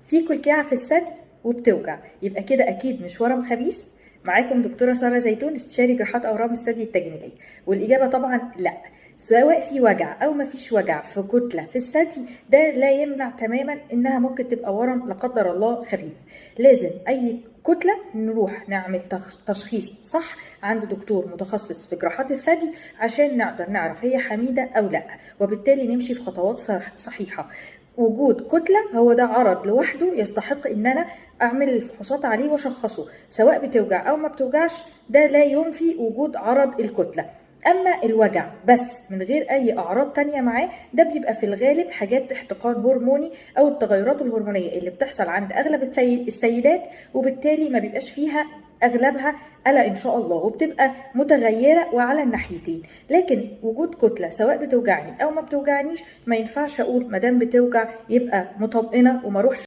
في كلكعه في الثدي وبتوجع، يبقى كده اكيد مش ورم خبيث. معاكم دكتوره ساره زيتون، استشاري جراحات اورام الثدي التجميليه. والاجابه طبعا لا. سواء في وجع او ما فيش وجع في كتله في الثدي، ده لا يمنع تماما انها ممكن تبقى ورم لا قدر الله خبيث. لازم اي كتله نروح نعمل تشخيص صح عند دكتور متخصص في جراحات الثدي عشان نقدر نعرف هي حميده او لا، وبالتالي نمشي في خطوات صحيحه. وجود كتله هو ده عرض لوحده يستحق ان انا اعمل الفحوصات عليه واشخصه، سواء بتوجع او ما بتوجعش ده لا ينفي وجود عرض الكتله. اما الوجع بس من غير اي اعراض تانية معاه، ده بيبقى في الغالب حاجات احتقان هرموني او التغيرات الهرمونيه اللي بتحصل عند اغلب السيدات، وبالتالي ما بيبقاش فيها اغلبها قلق ان شاء الله، وبتبقى متغيره وعلى الناحيتين. لكن وجود كتله سواء بتوجعني او ما بتوجعنيش، ما ينفعش اقول ما دام بتوجع يبقى مطمئنه وما اروحش